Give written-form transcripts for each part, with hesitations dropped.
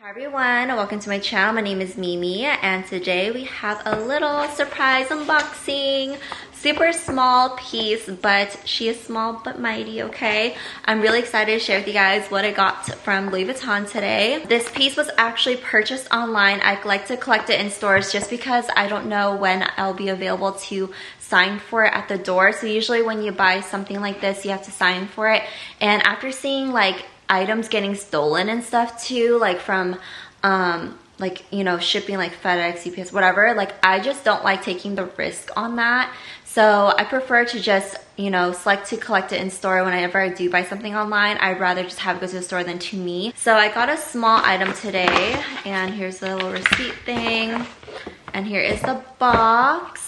Hi everyone, welcome to my channel. My name is Mimi and today we have a little surprise unboxing. Super small piece, but she is small but mighty, okay? I'm really excited to share with you guys what I got from Louis Vuitton today. This piece was actually purchased online. I like to collect it in stores just because I don't know when I'll be available to sign for it at the door. So usually when you buy something like this, you have to sign for it. And after seeing like items getting stolen and stuff too, like from like, you know, shipping like FedEx, UPS, whatever, like I just don't like taking the risk on that. So I prefer to just, you know, select to collect it in store. Whenever I do buy something online, I'd rather just have it go to the store than to me. So I got a small item today, and here's the little receipt thing, and here is the box.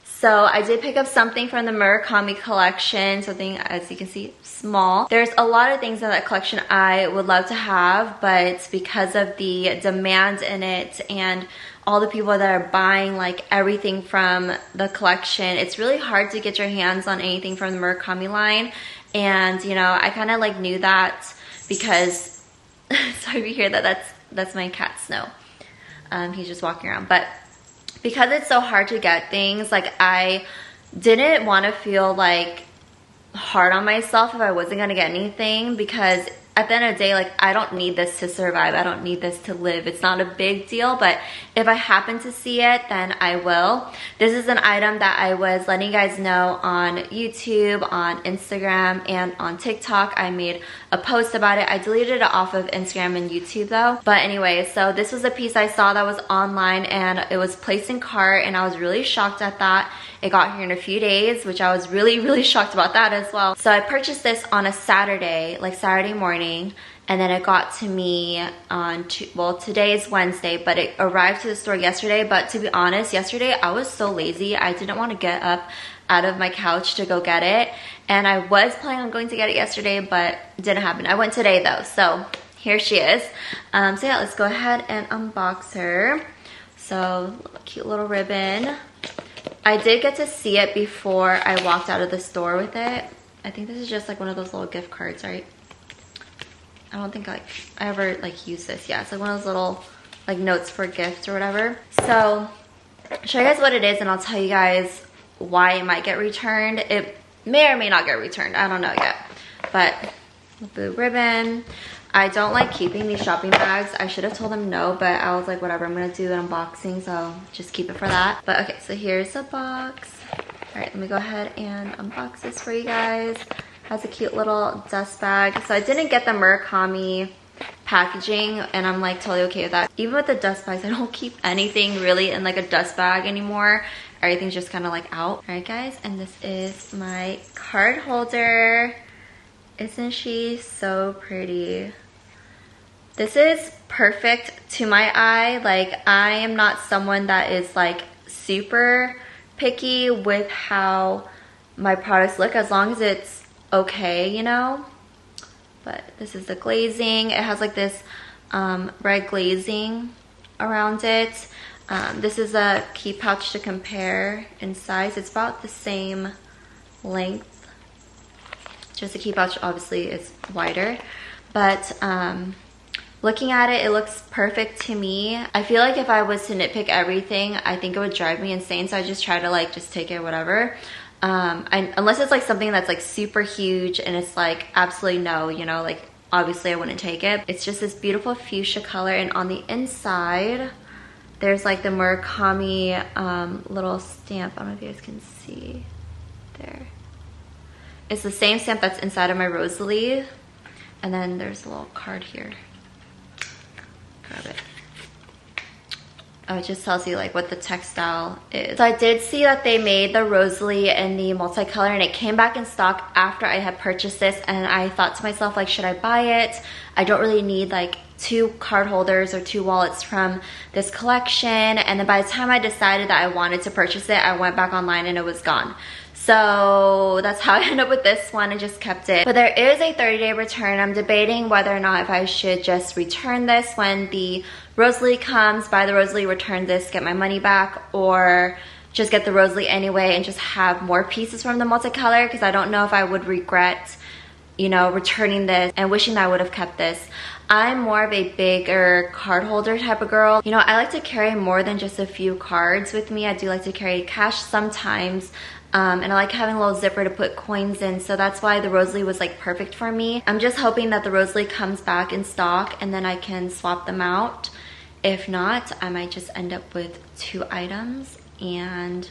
So I did pick up something from the Murakami collection, something, as you can see, small. There's a lot of things in that collection I would love to have, but because of the demand in it and all the people that are buying like everything from the collection, it's really hard to get your hands on anything from the Murakami line. And you know, I kind of like knew that because, so if you hear that, that's my cat Snow. He's just walking around, but because it's so hard to get things, like I didn't want to feel like hard on myself if I wasn't going to get anything, because at the end of the day, like I don't need this to survive. I don't need this to live. It's not a big deal, but if I happen to see it, then I will. This is an item that I was letting you guys know on YouTube, on Instagram, and on TikTok. I made a post about it. I deleted it off of Instagram and YouTube though. But anyway, so this was a piece I saw that was online and it was placed in cart, and I was really shocked at that. It got here in a few days, which I was really shocked about that as well. So I purchased this on a Saturday, like Saturday morning, and then it got to me on, well, today is Wednesday, but it arrived to the store yesterday. But to be honest, yesterday I was so lazy. I didn't want to get up out of my couch to go get it. And I was planning on going to get it yesterday, but it didn't happen. I went today though, so here she is. So yeah, let's go ahead and unbox her. So, cute little ribbon. I did get to see it before I walked out of the store with it. I think this is just like one of those little gift cards, right? I don't think like I ever like use this. Yeah, it's like one of those little like notes for gifts or whatever. So I'll show you guys what it is, and I'll tell you guys why it might get returned. It may or may not get returned. I don't know yet. But the blue ribbon. I don't like keeping these shopping bags. I should have told them no, but I was like, whatever, I'm gonna do an unboxing, so just keep it for that. But okay, so here's the box. All right, let me go ahead and unbox this for you guys. Has a cute little dust bag. So I didn't get the Murakami packaging, and I'm like totally okay with that. Even with the dust bags, I don't keep anything really in like a dust bag anymore. Everything's just kind of like out. All right guys, and this is my card holder. Isn't she so pretty? This is perfect to my eye. Like, I am not someone that is like super picky with how my products look, as long as it's okay, you know? But this is the glazing. It has like this red glazing around it. This is a key pouch to compare in size. It's about the same length. Just the key pouch obviously is wider, but looking at it, it looks perfect to me. I feel like if I was to nitpick everything, I think it would drive me insane, so I just try to like just take it whatever. Unless it's like something that's like super huge and it's like absolutely no, you know, like obviously I wouldn't take it. It's just this beautiful fuchsia color, and on the inside there's like the Murakami little stamp. I don't know if you guys can see there. It's the same stamp that's inside of my Rosalie. And then there's a little card here. Grab it. Oh, it just tells you like what the textile is. So I did see that they made the Rosalie in the multicolor, and it came back in stock after I had purchased this, and I thought to myself, like, should I buy it? I don't really need like 2 card holders or 2 wallets from this collection. And then by the time I decided that I wanted to purchase it, I went back online and it was gone. So that's how I ended up with this one. I just kept it. But there is a 30-day return. I'm debating whether or not if I should just return this when the Rosalie comes, buy the Rosalie, return this, get my money back, or just get the Rosalie anyway and just have more pieces from the multicolor, because I don't know if I would regret, you know, returning this and wishing that I would have kept this. I'm more of a bigger card holder type of girl. You know, I like to carry more than just a few cards with me. I do like to carry cash sometimes. And I like having a little zipper to put coins in, so that's why the Rosalie was like perfect for me. I'm just hoping that the Rosalie comes back in stock and then I can swap them out. If not, I might just end up with 2 items, and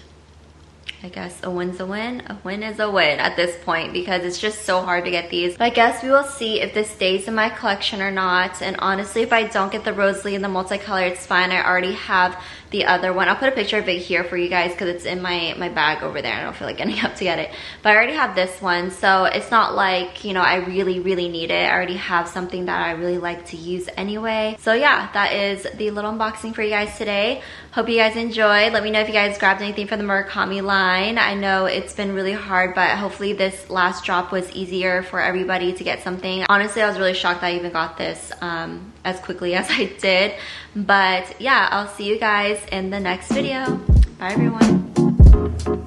I guess a win's a win. A win is a win at this point because it's just so hard to get these. But I guess we will see if this stays in my collection or not. And honestly, if I don't get the Rosalie in the multicolor, it's fine. I already have the other one. I'll put a picture of it here for you guys because it's in my bag over there. I don't feel like getting up to get it. But I already have this one, so it's not like, you know, I really need it. I already have something that I really like to use anyway. So yeah, that is the little unboxing for you guys today. Hope you guys enjoyed. Let me know if you guys grabbed anything from the Murakami line. I know it's been really hard, but hopefully this last drop was easier for everybody to get something. Honestly, I was really shocked that I even got this as quickly as I did. But yeah, I'll see you guys in the next video. Bye everyone.